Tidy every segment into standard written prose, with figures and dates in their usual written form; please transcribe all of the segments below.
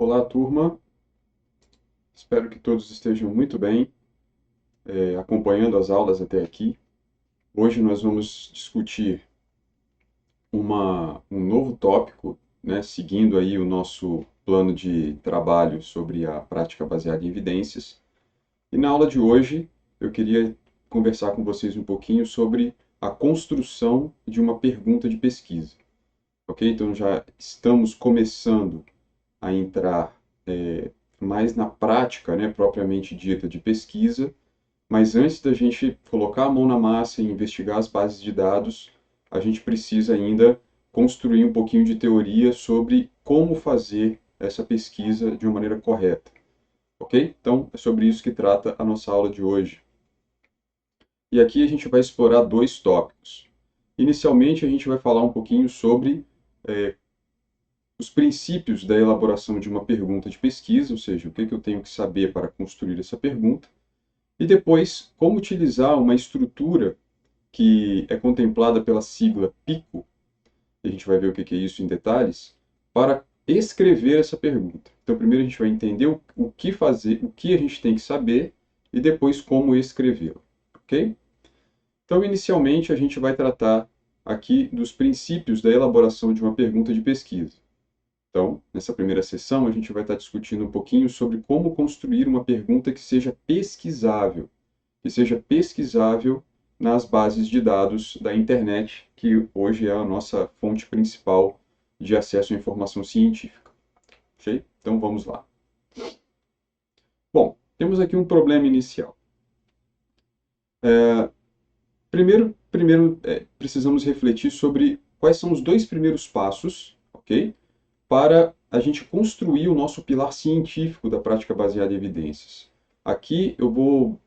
Olá, turma. Espero que todos estejam muito bem, acompanhando as aulas até aqui. Hoje nós vamos discutir um novo tópico, né, seguindo aí o nosso plano de trabalho sobre a prática baseada em evidências. E na aula de hoje eu queria conversar com vocês um pouquinho sobre a construção de uma pergunta de pesquisa. Ok? Então já estamos começando a entrar mais na prática, né, propriamente dita de pesquisa, mas antes da gente colocar a mão na massa e investigar as bases de dados, a gente precisa ainda construir um pouquinho de teoria sobre como fazer essa pesquisa de uma maneira correta. Ok? Então, é sobre isso que trata a nossa aula de hoje. E aqui a gente vai explorar dois tópicos. Inicialmente, a gente vai falar um pouquinho sobre os princípios da elaboração de uma pergunta de pesquisa, ou seja, o que eu tenho que saber para construir essa pergunta, e depois como utilizar uma estrutura que é contemplada pela sigla PICO, e a gente vai ver o que é isso em detalhes, para escrever essa pergunta. Então, primeiro a gente vai entender o que fazer, o que a gente tem que saber, e depois como escrevê-lo, ok? Então, inicialmente, a gente vai tratar aqui dos princípios da elaboração de uma pergunta de pesquisa. Então, nessa primeira sessão, a gente vai estar discutindo um pouquinho sobre como construir uma pergunta que seja pesquisável nas bases de dados da internet, que hoje é a nossa fonte principal de acesso à informação científica. Ok? Então, vamos lá. Bom, temos aqui um problema inicial. Primeiro, precisamos refletir sobre quais são os dois primeiros passos, ok? Para a gente construir o nosso pilar científico da prática baseada em evidências. Aqui eu vou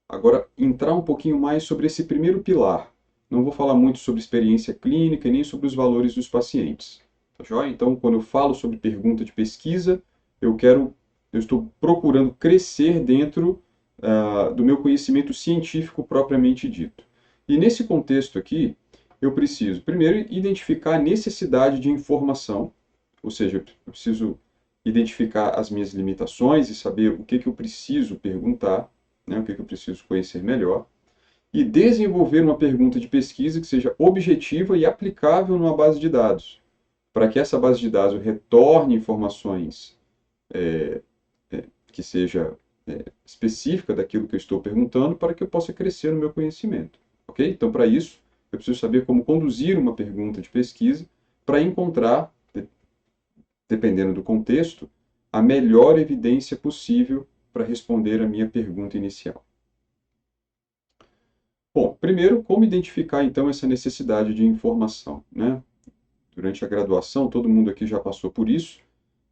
agora entrar um pouquinho mais sobre esse primeiro pilar. Não vou falar muito sobre experiência clínica e nem sobre os valores dos pacientes. Tá joia? Então, quando eu falo sobre pergunta de pesquisa, eu estou procurando crescer dentro do meu conhecimento científico propriamente dito. E nesse contexto aqui, eu preciso, primeiro, identificar a necessidade de informação, ou seja, eu preciso identificar as minhas limitações e saber o que eu preciso perguntar, né, o que eu preciso conhecer melhor, e desenvolver uma pergunta de pesquisa que seja objetiva e aplicável numa base de dados, para que essa base de dados retorne informações que seja específica daquilo que eu estou perguntando, para que eu possa crescer no meu conhecimento. Ok? Então, para isso, eu preciso saber como conduzir uma pergunta de pesquisa para encontrar, dependendo do contexto, a melhor evidência possível para responder a minha pergunta inicial. Bom, primeiro, como identificar então essa necessidade de informação, né? Durante a graduação, todo mundo aqui já passou por isso.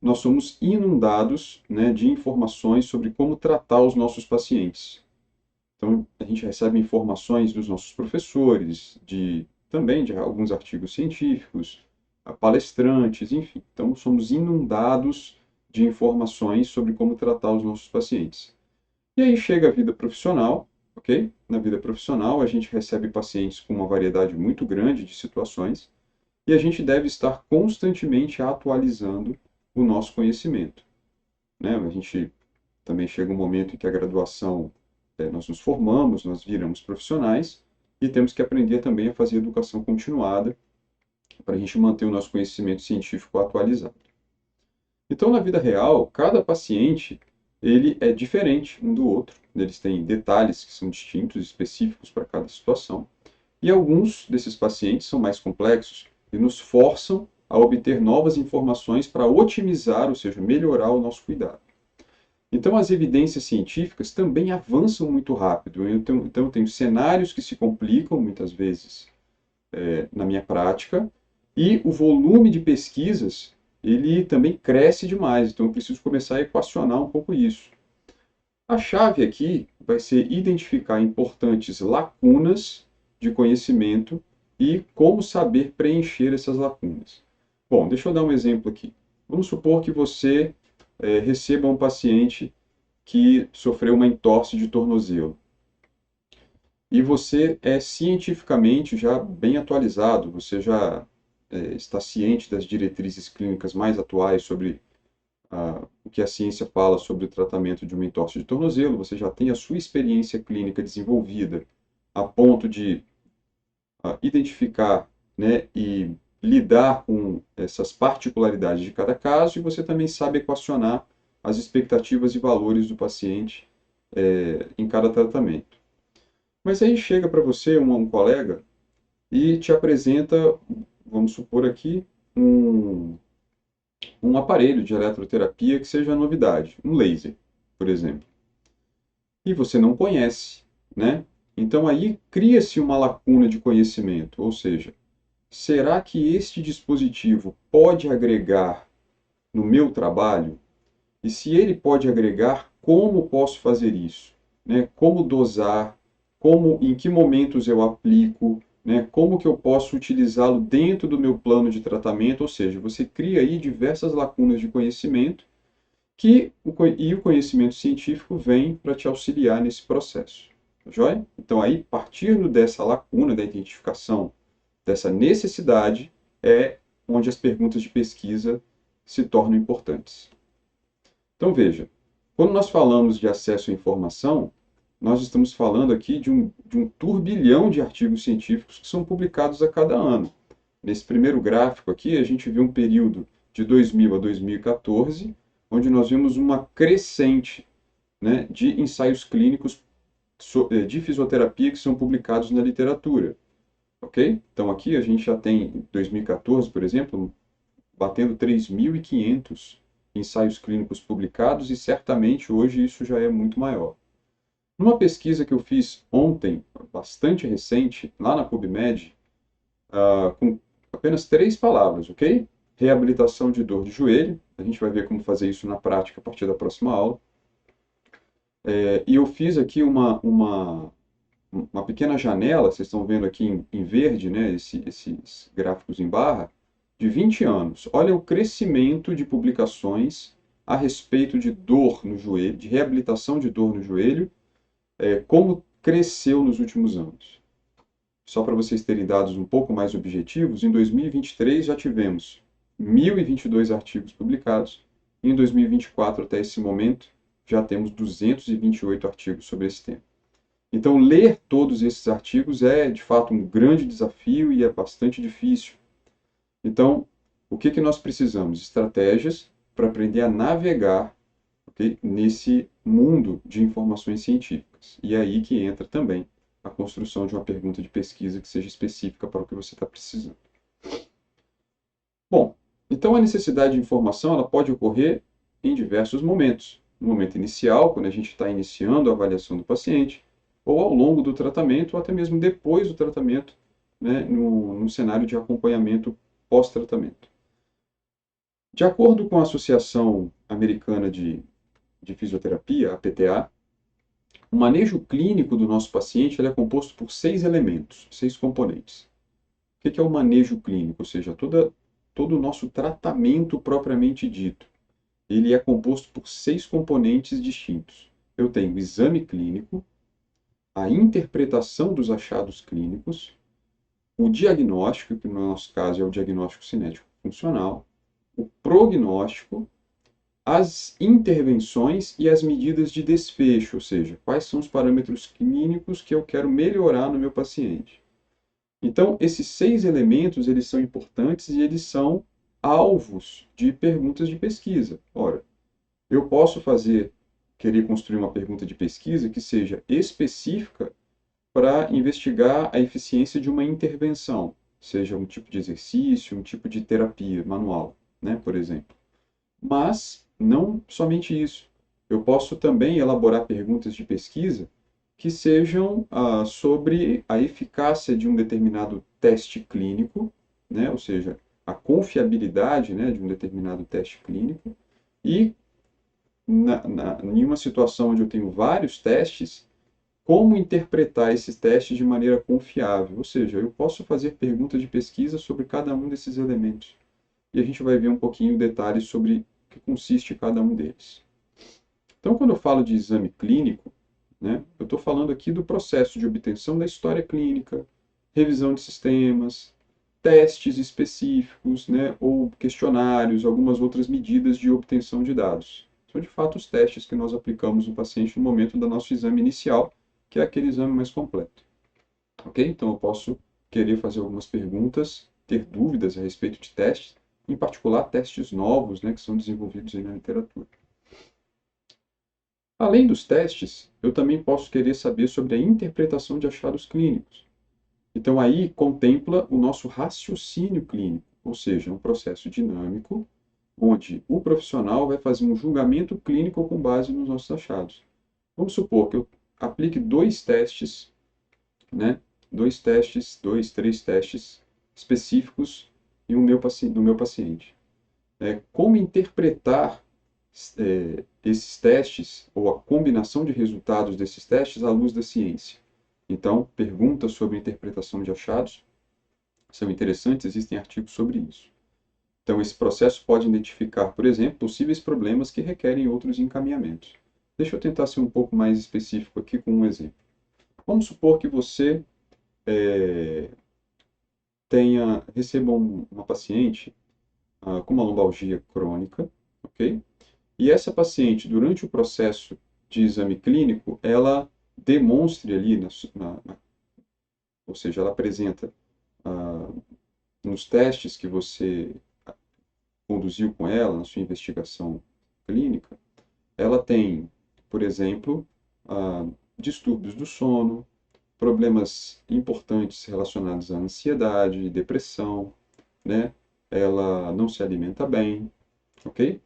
Nós somos inundados, né, de informações sobre como tratar os nossos pacientes. Então, a gente recebe informações dos nossos professores, também de alguns artigos científicos, palestrantes, enfim. Então, somos inundados de informações sobre como tratar os nossos pacientes. E aí chega a vida profissional, ok? Na vida profissional, a gente recebe pacientes com uma variedade muito grande de situações e a gente deve estar constantemente atualizando o nosso conhecimento, né? A gente também chega um momento em que a graduação, nós nos formamos, nós viramos profissionais e temos que aprender também a fazer educação continuada para a gente manter o nosso conhecimento científico atualizado. Então, na vida real, cada paciente ele é diferente um do outro. Eles têm detalhes que são distintos, específicos para cada situação. E alguns desses pacientes são mais complexos e nos forçam a obter novas informações para otimizar, ou seja, melhorar o nosso cuidado. Então, as evidências científicas também avançam muito rápido. Então eu tenho cenários que se complicam muitas vezes na minha prática e o volume de pesquisas ele também cresce demais. Então eu preciso começar a equacionar um pouco isso. A chave aqui vai ser identificar importantes lacunas de conhecimento e como saber preencher essas lacunas. Bom, deixa eu dar um exemplo aqui. Vamos supor que você receba um paciente que sofreu uma entorse de tornozelo. E você é cientificamente já bem atualizado, você já está ciente das diretrizes clínicas mais atuais sobre o que a ciência fala sobre o tratamento de uma entorse de tornozelo, você já tem a sua experiência clínica desenvolvida a ponto de identificar, né, e lidar com essas particularidades de cada caso, e você também sabe equacionar as expectativas e valores do paciente em cada tratamento. Mas aí chega para você um colega e te apresenta, vamos supor aqui, um aparelho de eletroterapia que seja novidade, um laser, por exemplo. E você não conhece, né? Então aí cria-se uma lacuna de conhecimento, ou seja, será que este dispositivo pode agregar no meu trabalho? E se ele pode agregar, como posso fazer isso? Né? Como dosar? Como, em que momentos eu aplico? Né? Como que eu posso utilizá-lo dentro do meu plano de tratamento? Ou seja, você cria aí diversas lacunas de conhecimento e o conhecimento científico vem para te auxiliar nesse processo. Tá joia? Então aí, partindo dessa lacuna da identificação dessa necessidade, é onde as perguntas de pesquisa se tornam importantes. Então veja, quando nós falamos de acesso à informação, nós estamos falando aqui de um turbilhão de artigos científicos que são publicados a cada ano. Nesse primeiro gráfico aqui, a gente viu um período de 2000 a 2014, onde nós vimos uma crescente, né, de ensaios clínicos de fisioterapia que são publicados na literatura. Ok? Então aqui a gente já tem, em 2014, por exemplo, batendo 3.500 ensaios clínicos publicados e certamente hoje isso já é muito maior. Numa pesquisa que eu fiz ontem, bastante recente, lá na PubMed, com apenas 3 palavras, ok? Reabilitação de dor de joelho. A gente vai ver como fazer isso na prática a partir da próxima aula. E eu fiz aqui uma pequena janela, vocês estão vendo aqui em verde, né, esses gráficos em barra, de 20 anos. Olha o crescimento de publicações a respeito de dor no joelho, de reabilitação de dor no joelho, como cresceu nos últimos anos. Só para vocês terem dados um pouco mais objetivos, em 2023 já tivemos 1.022 artigos publicados, e em 2024, até esse momento, já temos 228 artigos sobre esse tema. Então, ler todos esses artigos é, de fato, um grande desafio e é bastante difícil. Então, o que nós precisamos? Estratégias para aprender a navegar, okay, nesse mundo de informações científicas. E é aí que entra também a construção de uma pergunta de pesquisa que seja específica para o que você está precisando. Bom, então a necessidade de informação ela pode ocorrer em diversos momentos. No momento inicial, quando a gente está iniciando a avaliação do paciente, ou ao longo do tratamento, ou até mesmo depois do tratamento, né, no cenário de acompanhamento pós-tratamento. De acordo com a Associação Americana de Fisioterapia, a PTA, o manejo clínico do nosso paciente ele é composto por 6 elementos, 6 componentes. O que é o manejo clínico? Ou seja, todo o nosso tratamento propriamente dito. Ele é composto por 6 componentes distintos. Eu tenho o exame clínico, a interpretação dos achados clínicos, o diagnóstico, que no nosso caso é o diagnóstico cinético funcional, o prognóstico, as intervenções e as medidas de desfecho, ou seja, quais são os parâmetros clínicos que eu quero melhorar no meu paciente. Então, esses 6 elementos, eles são importantes e eles são alvos de perguntas de pesquisa. Ora, eu posso querer construir uma pergunta de pesquisa que seja específica para investigar a eficiência de uma intervenção, seja um tipo de exercício, um tipo de terapia manual, né, por exemplo. Mas não somente isso. Eu posso também elaborar perguntas de pesquisa que sejam sobre a eficácia de um determinado teste clínico, né, ou seja, a confiabilidade, né, de um determinado teste clínico, e em uma situação onde eu tenho vários testes, como interpretar esses testes de maneira confiável. Ou seja, eu posso fazer perguntas de pesquisa sobre cada um desses elementos. E a gente vai ver um pouquinho detalhes sobre o que consiste cada um deles. Então, quando eu falo de exame clínico, né, eu estou falando aqui do processo de obtenção da história clínica, revisão de sistemas, testes específicos, né, ou questionários, algumas outras medidas de obtenção de dados. São, de fato, os testes que nós aplicamos no paciente no momento do nosso exame inicial, que é aquele exame mais completo. Ok? Então, eu posso querer fazer algumas perguntas, ter dúvidas a respeito de testes, em particular testes novos, né, que são desenvolvidos aí na literatura. Além dos testes, eu também posso querer saber sobre a interpretação de achados clínicos. Então, aí contempla o nosso raciocínio clínico, ou seja, um processo dinâmico, onde o profissional vai fazer um julgamento clínico com base nos nossos achados. Vamos supor que eu aplique dois testes, né? Dois, três testes específicos no meu paciente. Como interpretar esses testes, ou a combinação de resultados desses testes à luz da ciência? Então, perguntas sobre interpretação de achados são interessantes, existem artigos sobre isso. Então, esse processo pode identificar, por exemplo, possíveis problemas que requerem outros encaminhamentos. Deixa eu tentar ser um pouco mais específico aqui com um exemplo. Vamos supor que você receba uma paciente com uma lombalgia crônica, ok? E essa paciente, durante o processo de exame clínico, ela demonstre ali, ou seja, ela apresenta nos testes que você conduziu com ela, na sua investigação clínica, ela tem, por exemplo, distúrbios do sono, problemas importantes relacionados à ansiedade e depressão, né? Ela não se alimenta bem, ok?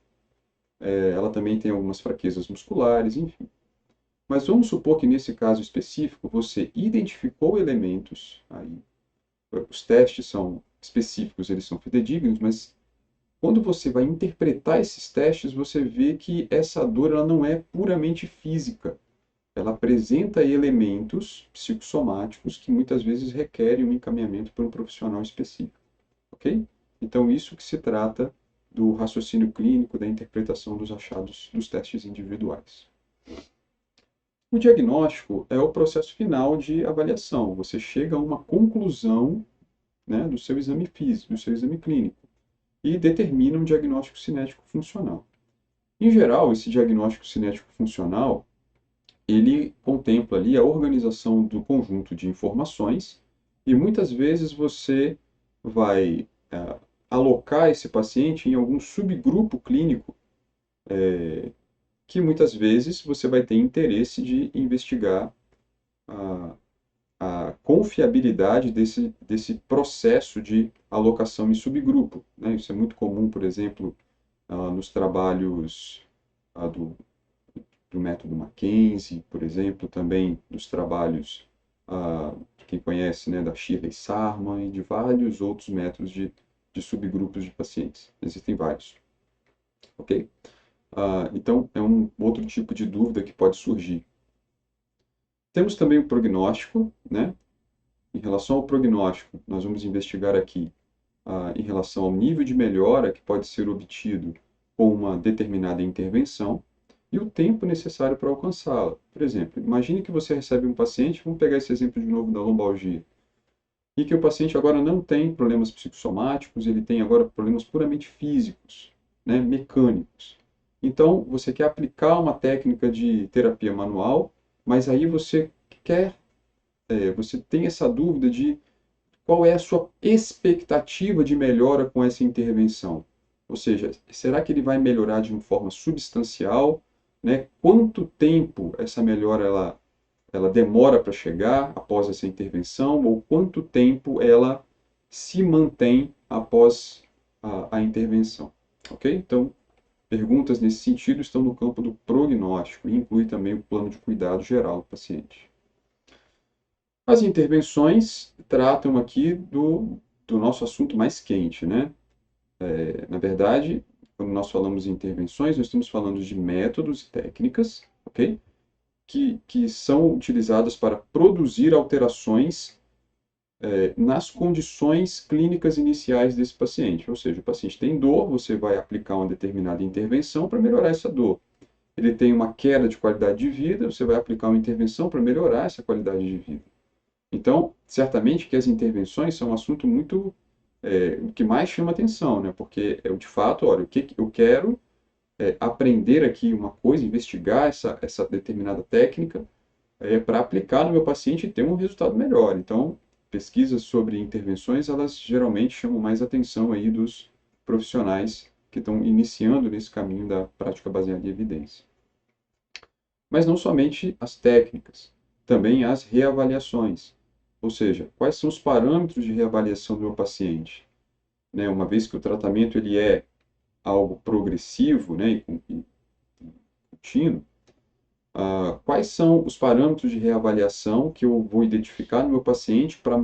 Ela também tem algumas fraquezas musculares, enfim. Mas vamos supor que nesse caso específico você identificou elementos, aí os testes são específicos, eles são fidedignos, mas quando você vai interpretar esses testes, você vê que essa dor ela não é puramente física. Ela apresenta elementos psicossomáticos que muitas vezes requerem um encaminhamento para um profissional específico, ok? Então, isso que se trata do raciocínio clínico, da interpretação dos achados dos testes individuais. O diagnóstico é o processo final de avaliação. Você chega a uma conclusão, né, do seu exame físico, do seu exame clínico, e determina um diagnóstico cinético funcional. Em geral, esse diagnóstico cinético funcional, ele contempla ali a organização do conjunto de informações e muitas vezes você vai alocar esse paciente em algum subgrupo clínico que muitas vezes você vai ter interesse de investigar a confiabilidade desse processo de alocação em subgrupo, né? Isso é muito comum, por exemplo, nos trabalhos do método Mackenzie, por exemplo, também dos trabalhos, quem conhece, né, da Shirley Sarman e de vários outros métodos de subgrupos de pacientes. Existem vários. Ok? Então, é um outro tipo de dúvida que pode surgir. Temos também o prognóstico, né? Em relação ao prognóstico, nós vamos investigar aqui em relação ao nível de melhora que pode ser obtido com uma determinada intervenção e o tempo necessário para alcançá-la. Por exemplo, imagine que você recebe um paciente, vamos pegar esse exemplo de novo da lombalgia, e que o paciente agora não tem problemas psicossomáticos, ele tem agora problemas puramente físicos, né, mecânicos. Então, você quer aplicar uma técnica de terapia manual, mas aí você você tem essa dúvida de qual é a sua expectativa de melhora com essa intervenção. Ou seja, será que ele vai melhorar de uma forma substancial, né? Quanto tempo essa melhora ela demora para chegar após essa intervenção, ou quanto tempo ela se mantém após a intervenção. Ok? Então, perguntas nesse sentido estão no campo do prognóstico e inclui também o plano de cuidado geral do paciente. As intervenções tratam aqui do nosso assunto mais quente, né? Na verdade, quando nós falamos em intervenções, nós estamos falando de métodos e técnicas, ok? Que são utilizadas para produzir alterações nas condições clínicas iniciais desse paciente. Ou seja, o paciente tem dor, você vai aplicar uma determinada intervenção para melhorar essa dor. Ele tem uma queda de qualidade de vida, você vai aplicar uma intervenção para melhorar essa qualidade de vida. Então, certamente que as intervenções são um assunto muito o que mais chama atenção, né? Porque de fato, olha, o que eu quero aprender aqui uma coisa, investigar essa determinada técnica para aplicar no meu paciente e ter um resultado melhor. Então, pesquisas sobre intervenções, elas geralmente chamam mais atenção aí dos profissionais que estão iniciando nesse caminho da prática baseada em evidência. Mas não somente as técnicas, também as reavaliações. Ou seja, quais são os parâmetros de reavaliação do meu paciente? Né, uma vez que o tratamento ele é algo progressivo, né, e contínuo, quais são os parâmetros de reavaliação que eu vou identificar no meu paciente para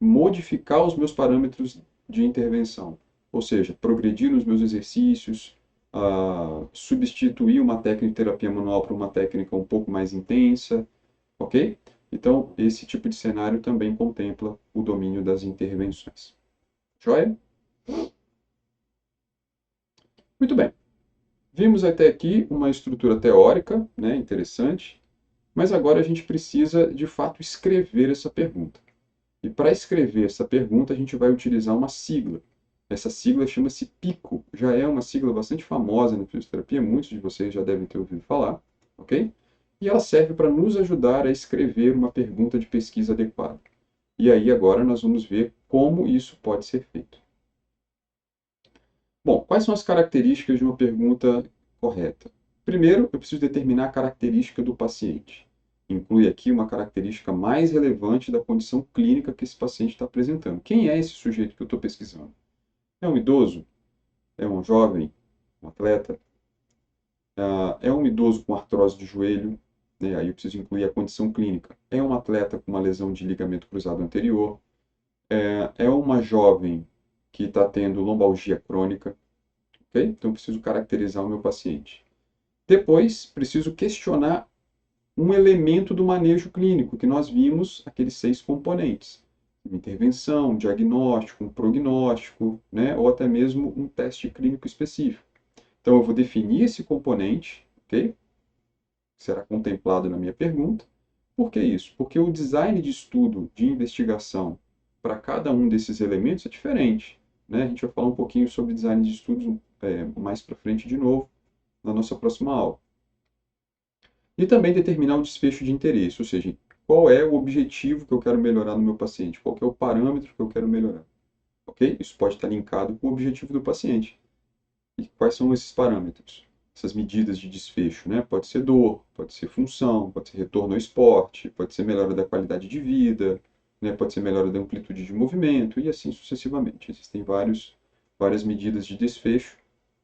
modificar os meus parâmetros de intervenção? Ou seja, progredir nos meus exercícios, substituir uma técnica de terapia manual por uma técnica um pouco mais intensa, ok? Então, esse tipo de cenário também contempla o domínio das intervenções. Joia? Muito bem. Vimos até aqui uma estrutura teórica, né, interessante, mas agora a gente precisa, de fato, escrever essa pergunta. E para escrever essa pergunta, a gente vai utilizar uma sigla. Essa sigla chama-se PICO. Já é uma sigla bastante famosa na fisioterapia, muitos de vocês já devem ter ouvido falar, ok? E ela serve para nos ajudar a escrever uma pergunta de pesquisa adequada. E aí agora nós vamos ver como isso pode ser feito. Bom, quais são as características de uma pergunta correta? Primeiro, eu preciso determinar a característica do paciente. Inclui aqui uma característica mais relevante da condição clínica que esse paciente está apresentando. Quem é esse sujeito que eu estou pesquisando? É um idoso? É um jovem? Um atleta? É um idoso com artrose de joelho? Né? Aí eu preciso incluir a condição clínica. É um atleta com uma lesão de ligamento cruzado anterior? É uma jovem que está tendo lombalgia crônica? Okay? Então, eu preciso caracterizar o meu paciente. Depois, preciso questionar um elemento do manejo clínico, que nós vimos aqueles 6 componentes. Intervenção, diagnóstico, um prognóstico, né? Ou até mesmo um teste clínico específico. Então, eu vou definir esse componente, ok? Será contemplado na minha pergunta. Por que isso? Porque o design de estudo de investigação para cada um desses elementos é diferente. Né? A gente vai falar um pouquinho sobre design de estudos mais para frente de novo, na nossa próxima aula. E também determinar o desfecho de interesse, ou seja, qual é o objetivo que eu quero melhorar no meu paciente, qual é o parâmetro que eu quero melhorar. Ok? Isso pode estar linkado com o objetivo do paciente. E quais são esses parâmetros? Essas medidas de desfecho, né? Pode ser dor, pode ser função, pode ser retorno ao esporte, pode ser melhora da qualidade de vida, né? Pode ser melhora da amplitude de movimento e assim sucessivamente. Existem várias medidas de desfecho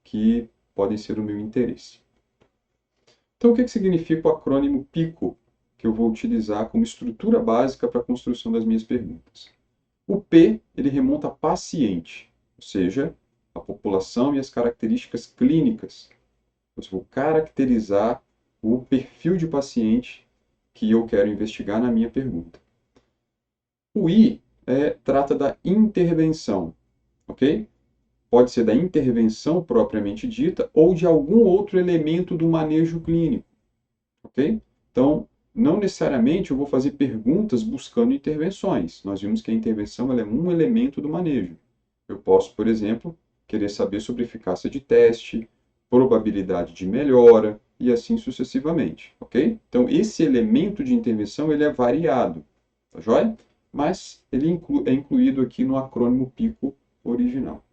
que podem ser do meu interesse. Então, o que significa o acrônimo PICO, que eu vou utilizar como estrutura básica para a construção das minhas perguntas? O P, ele remonta a paciente, ou seja, a população e as características clínicas. Eu vou caracterizar o perfil de paciente que eu quero investigar na minha pergunta. O I trata da intervenção, ok? Pode ser da intervenção propriamente dita ou de algum outro elemento do manejo clínico, ok? Então, não necessariamente eu vou fazer perguntas buscando intervenções. Nós vimos que a intervenção ela é um elemento do manejo. Eu posso, por exemplo, querer saber sobre eficácia de teste, probabilidade de melhora e assim sucessivamente, ok? Então, esse elemento de intervenção ele é variado, tá joia? Mas ele é incluído aqui no acrônimo PICO original.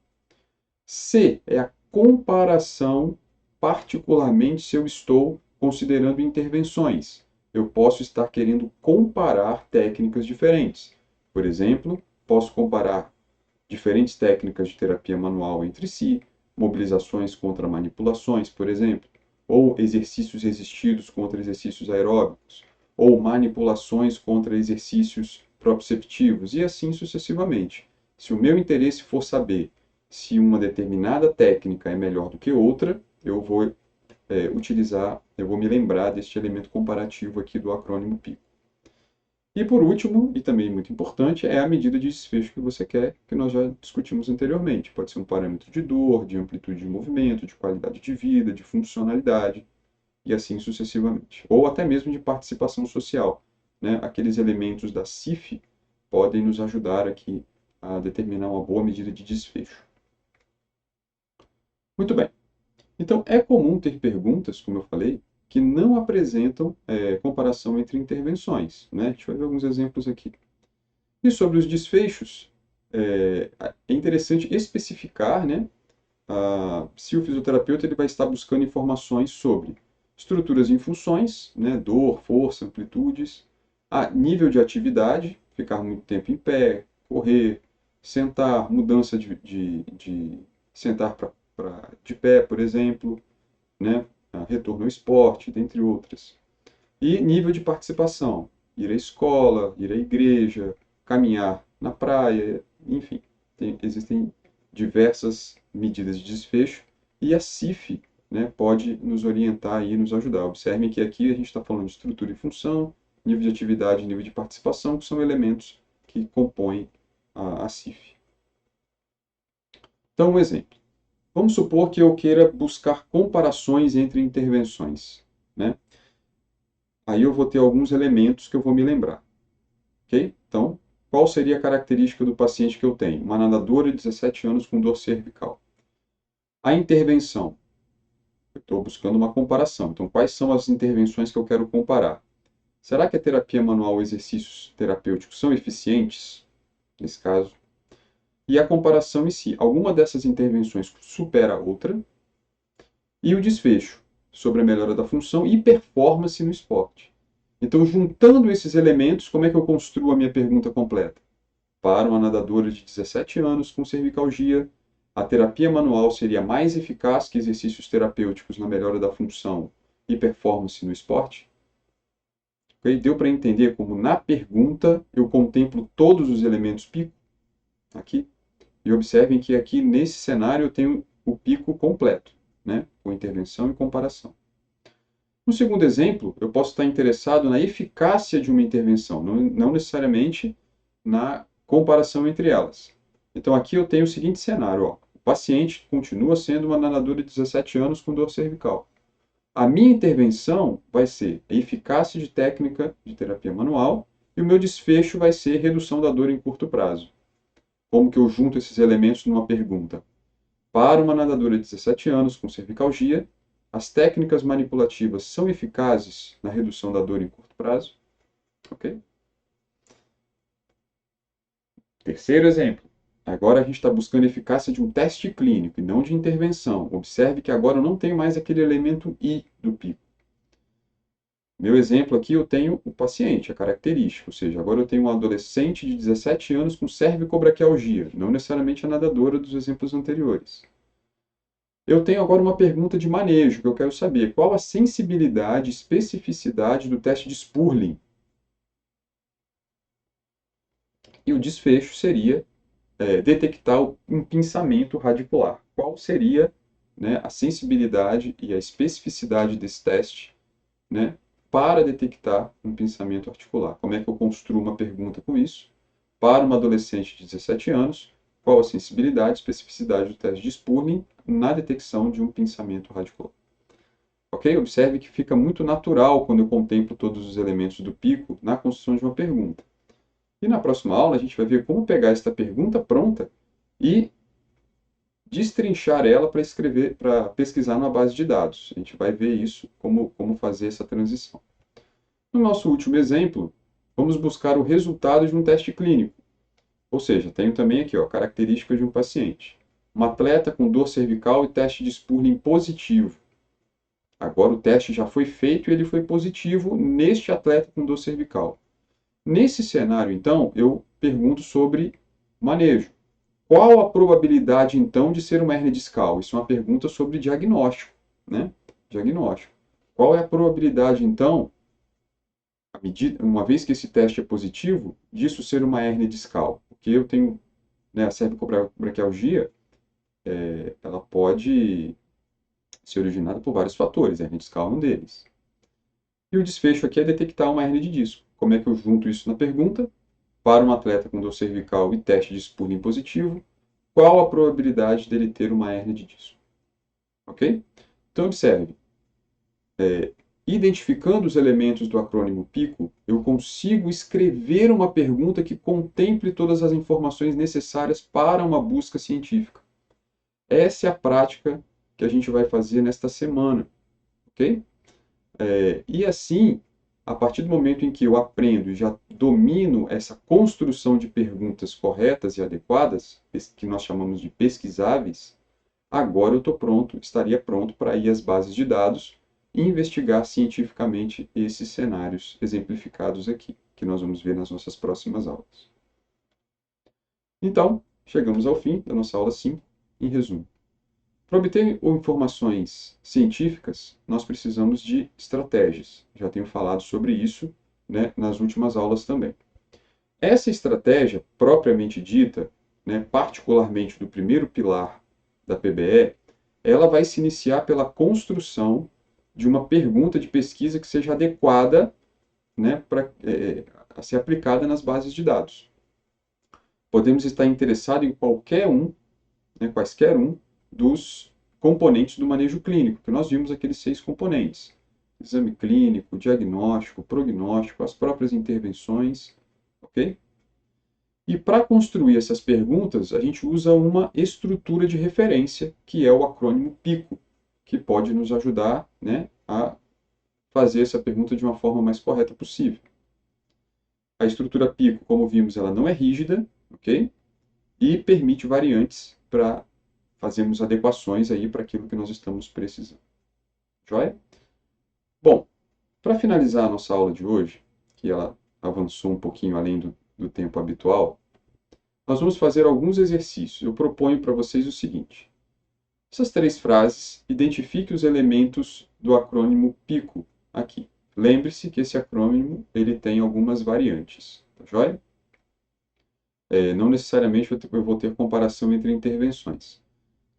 C é a comparação, particularmente se eu estou considerando intervenções. Eu posso estar querendo comparar técnicas diferentes. Por exemplo, posso comparar diferentes técnicas de terapia manual entre si, mobilizações contra manipulações, por exemplo, ou exercícios resistidos contra exercícios aeróbicos, ou manipulações contra exercícios proprioceptivos, e assim sucessivamente. Se o meu interesse for saber se uma determinada técnica é melhor do que outra, eu vou eu vou me lembrar deste elemento comparativo aqui do acrônimo PICO. E por último, e também muito importante, é a medida de desfecho que você quer, que nós já discutimos anteriormente. Pode ser um parâmetro de dor, de amplitude de movimento, de qualidade de vida, de funcionalidade, e assim sucessivamente. Ou até mesmo de participação social. Né? Aqueles elementos da CIF podem nos ajudar aqui a determinar uma boa medida de desfecho. Muito bem. Então, é comum ter perguntas, como eu falei, que não apresentam comparação entre intervenções, né? Deixa eu ver alguns exemplos aqui. E sobre os desfechos, é interessante especificar, né, se o fisioterapeuta ele vai estar buscando informações sobre estruturas e funções, né, dor, força, amplitudes, nível de atividade, ficar muito tempo em pé, correr, sentar, mudança de sentar de pé, por exemplo, né, retorno ao esporte, dentre outras. E nível de participação, ir à escola, ir à igreja, caminhar na praia, enfim, existem diversas medidas de desfecho e a CIF, né, pode nos orientar e nos ajudar. Observem que aqui a gente está falando de estrutura e função, nível de atividade e nível de participação, que são elementos que compõem a CIF. Então, um exemplo. Vamos supor que eu queira buscar comparações entre intervenções, né? Aí eu vou ter alguns elementos que eu vou me lembrar, ok? Então, qual seria a característica do paciente que eu tenho? Uma nadadora de 17 anos com dor cervical. A intervenção. Eu estou buscando uma comparação. Então, quais são as intervenções que eu quero comparar? Será que a terapia manual ou exercícios terapêuticos são eficientes, nesse caso? E a comparação em si. Alguma dessas intervenções supera a outra? E o desfecho sobre a melhora da função e performance no esporte. Então, juntando esses elementos, como é que eu construo a minha pergunta completa? Para uma nadadora de 17 anos com cervicalgia, a terapia manual seria mais eficaz que exercícios terapêuticos na melhora da função e performance no esporte? Okay? Deu para entender como na pergunta eu contemplo todos os elementos pico aqui? E observem que aqui nesse cenário eu tenho o pico completo, né? Com intervenção e comparação. No segundo exemplo, eu posso estar interessado na eficácia de uma intervenção, não necessariamente na comparação entre elas. Então aqui eu tenho o seguinte cenário, ó. O paciente continua sendo uma nadadora de 17 anos com dor cervical. A minha intervenção vai ser a eficácia de técnica de terapia manual e o meu desfecho vai ser redução da dor em curto prazo. Como que eu junto esses elementos numa pergunta? Para uma nadadora de 17 anos com cervicalgia, as técnicas manipulativas são eficazes na redução da dor em curto prazo? Ok? Terceiro exemplo. Agora a gente está buscando a eficácia de um teste clínico e não de intervenção. Observe que agora eu não tenho mais aquele elemento I do pico. Meu exemplo aqui, eu tenho o paciente, a característica, ou seja, agora eu tenho um adolescente de 17 anos com cervicobraquialgia, não necessariamente a nadadora dos exemplos anteriores. Eu tenho agora uma pergunta de manejo, que eu quero saber qual a sensibilidade e especificidade do teste de Spurlin. E o desfecho seria detectar o pinçamento radicular. Qual seria, né, a sensibilidade e a especificidade desse teste, né, para detectar um pinçamento articular? Como é que eu construo uma pergunta com isso? Para uma adolescente de 17 anos, qual a sensibilidade e especificidade do teste de Spurlin na detecção de um pinçamento radicular? Ok? Observe que fica muito natural quando eu contemplo todos os elementos do pico na construção de uma pergunta. E na próxima aula a gente vai ver como pegar esta pergunta pronta e destrinchar ela para escrever, para pesquisar numa base de dados. A gente vai ver isso, como fazer essa transição. No nosso último exemplo, vamos buscar o resultado de um teste clínico. Ou seja, tenho também aqui, ó, características de um paciente. Um atleta com dor cervical e teste de Spurlin positivo. Agora o teste já foi feito e ele foi positivo neste atleta com dor cervical. Nesse cenário, então, eu pergunto sobre manejo. Qual a probabilidade, então, de ser uma hérnia discal? Isso é uma pergunta sobre diagnóstico, né? Diagnóstico. Qual é a probabilidade, então, uma vez que esse teste é positivo, disso ser uma hérnia discal? Porque eu tenho, né, a cervicobraquialgia, ela pode ser originada por vários fatores, a hérnia discal é um deles. E o desfecho aqui é detectar uma hérnia de disco. Como é que eu junto isso na pergunta? Para um atleta com dor cervical e teste de Spurlin positivo, qual a probabilidade dele ter uma hérnia de disco? Ok? Então, observe. identificando os elementos do acrônimo PICO, eu consigo escrever uma pergunta que contemple todas as informações necessárias para uma busca científica. Essa é a prática que a gente vai fazer nesta semana, ok? E assim, a partir do momento em que eu aprendo e já domino essa construção de perguntas corretas e adequadas, que nós chamamos de pesquisáveis, agora eu estou pronto, estaria pronto para ir às bases de dados e investigar cientificamente esses cenários exemplificados aqui, que nós vamos ver nas nossas próximas aulas. Então, chegamos ao fim da nossa aula 5, em resumo. Para obter informações científicas, nós precisamos de estratégias. Já tenho falado sobre isso, né, nas últimas aulas também. Essa estratégia, propriamente dita, né, particularmente do primeiro pilar da PBE, ela vai se iniciar pela construção de uma pergunta de pesquisa que seja adequada, né, a ser aplicada nas bases de dados. Podemos estar interessados em quaisquer um dos componentes do manejo clínico, que nós vimos aqueles 6 componentes: exame clínico, diagnóstico, prognóstico, as próprias intervenções, ok? E para construir essas perguntas, a gente usa uma estrutura de referência, que é o acrônimo PICO, que pode nos ajudar, né, a fazer essa pergunta de uma forma mais correta possível. A estrutura PICO, como vimos, ela não é rígida, ok? E permite variantes para fazermos adequações aí para aquilo que nós estamos precisando. Joia? Bom, para finalizar a nossa aula de hoje, que ela avançou um pouquinho além do tempo habitual, nós vamos fazer alguns exercícios. Eu proponho para vocês o seguinte: essas 3 frases, identifique os elementos do acrônimo PICO aqui. Lembre-se que esse acrônimo ele tem algumas variantes, tá joia? Não necessariamente eu vou ter comparação entre intervenções.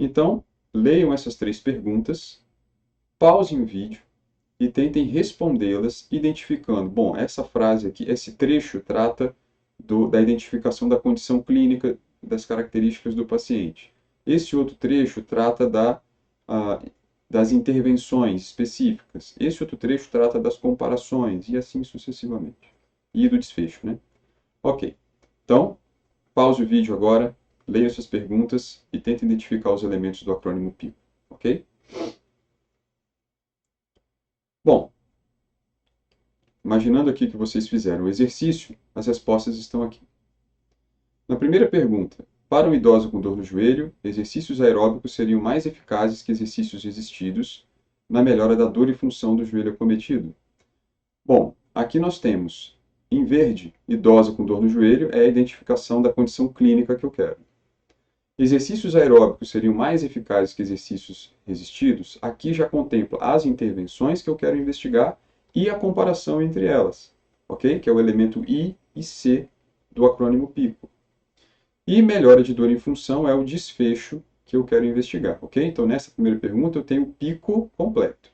Então, leiam essas 3 perguntas, pausem o vídeo e tentem respondê-las identificando, bom, essa frase aqui, esse trecho trata da identificação da condição clínica, das características do paciente. Esse outro trecho trata das intervenções específicas. Esse outro trecho trata das comparações e assim sucessivamente. E do desfecho, né? Ok. Então, pause o vídeo agora, leia essas perguntas e tente identificar os elementos do acrônimo PICO, ok? Bom, imaginando aqui que vocês fizeram o exercício, as respostas estão aqui. Na primeira pergunta, para um idoso com dor no joelho, exercícios aeróbicos seriam mais eficazes que exercícios resistidos na melhora da dor e função do joelho acometido? Bom, aqui nós temos, em verde, idosa com dor no joelho, é a identificação da condição clínica que eu quero. Exercícios aeróbicos seriam mais eficazes que exercícios resistidos? Aqui já contempla as intervenções que eu quero investigar e a comparação entre elas, ok? Que é o elemento I e C do acrônimo PICO. E melhora de dor em função é o desfecho que eu quero investigar, ok? Então, nessa primeira pergunta, eu tenho o PICO completo.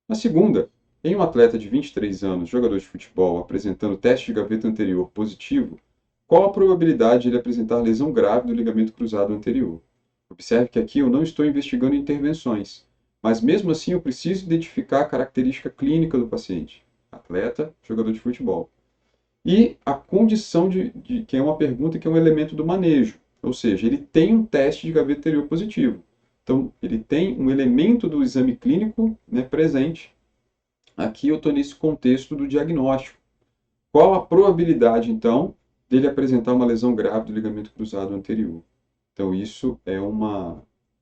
Na segunda, em um atleta de 23 anos, jogador de futebol, apresentando teste de gaveta anterior positivo, qual a probabilidade de ele apresentar lesão grave do ligamento cruzado anterior? Observe que aqui eu não estou investigando intervenções, mas mesmo assim eu preciso identificar a característica clínica do paciente. Atleta, jogador de futebol. E a condição que é uma pergunta que é um elemento do manejo, ou seja, ele tem um teste de gaveta anterior positivo. Então, ele tem um elemento do exame clínico, né, presente. Aqui eu estou nesse contexto do diagnóstico. Qual a probabilidade, então, dele apresentar uma lesão grave do ligamento cruzado anterior? Então, isso é o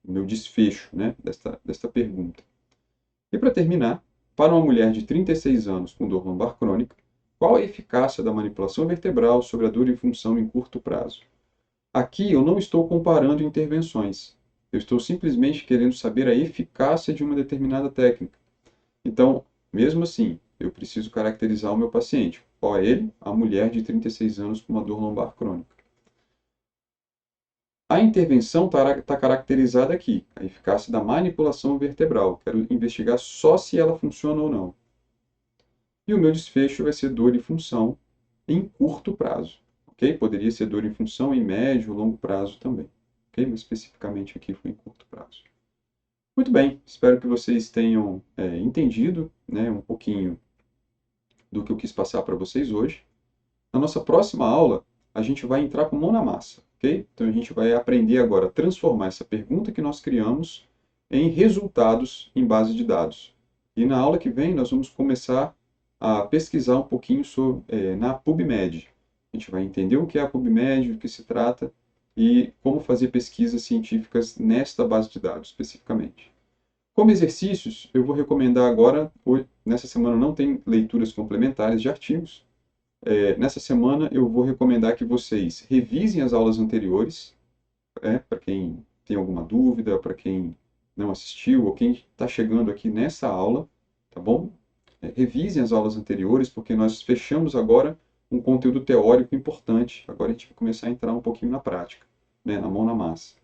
meu desfecho, né, desta pergunta. E para terminar, para uma mulher de 36 anos com dor lombar crônica, qual a eficácia da manipulação vertebral sobre a dor e função em curto prazo? Aqui eu não estou comparando intervenções. Eu estou simplesmente querendo saber a eficácia de uma determinada técnica. Então, mesmo assim, eu preciso caracterizar o meu paciente. Qual é ele? A mulher de 36 anos com uma dor lombar crônica. A intervenção está caracterizada aqui, a eficácia da manipulação vertebral. Quero investigar só se ela funciona ou não. E o meu desfecho vai ser dor e função em curto prazo. Ok? Poderia ser dor e função em médio ou longo prazo também. Ok? Mas especificamente aqui foi em curto prazo. Muito bem, espero que vocês tenham entendido, né, um pouquinho do que eu quis passar para vocês hoje. Na nossa próxima aula, a gente vai entrar com mão na massa, ok? Então a gente vai aprender agora a transformar essa pergunta que nós criamos em resultados em base de dados. E na aula que vem, nós vamos começar a pesquisar um pouquinho na PubMed. A gente vai entender o que é a PubMed, do que se trata e como fazer pesquisas científicas nesta base de dados especificamente. Como exercícios, eu vou recomendar agora, nessa semana não tem leituras complementares de artigos. Nessa semana eu vou recomendar que vocês revisem as aulas anteriores, para quem tem alguma dúvida, para quem não assistiu ou quem está chegando aqui nessa aula, tá bom? Revisem as aulas anteriores, porque nós fechamos agora um conteúdo teórico importante. Agora a gente vai começar a entrar um pouquinho na prática, né, na mão na massa.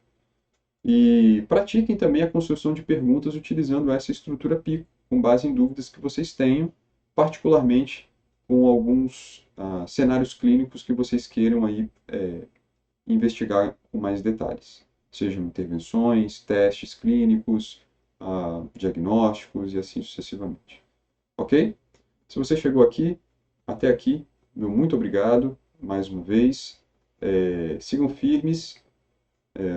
E pratiquem também a construção de perguntas utilizando essa estrutura PICO, com base em dúvidas que vocês tenham, particularmente com alguns cenários clínicos que vocês queiram aí investigar com mais detalhes, sejam intervenções, testes clínicos, diagnósticos e assim sucessivamente. Ok? Se você chegou aqui, até aqui, meu muito obrigado mais uma vez. Sigam firmes.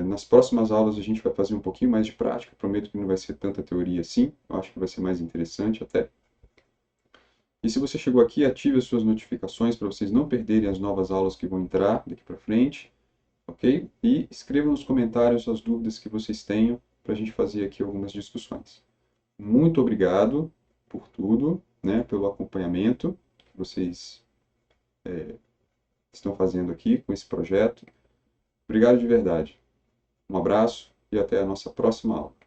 Nas próximas aulas a gente vai fazer um pouquinho mais de prática. Prometo que não vai ser tanta teoria assim. Eu acho que vai ser mais interessante até. E se você chegou aqui, ative as suas notificações para vocês não perderem as novas aulas que vão entrar daqui para frente, ok? E escrevam nos comentários as dúvidas que vocês tenham para a gente fazer aqui algumas discussões. Muito obrigado por tudo, né, pelo acompanhamento que vocês estão fazendo aqui com esse projeto. Obrigado de verdade. Um abraço e até a nossa próxima aula.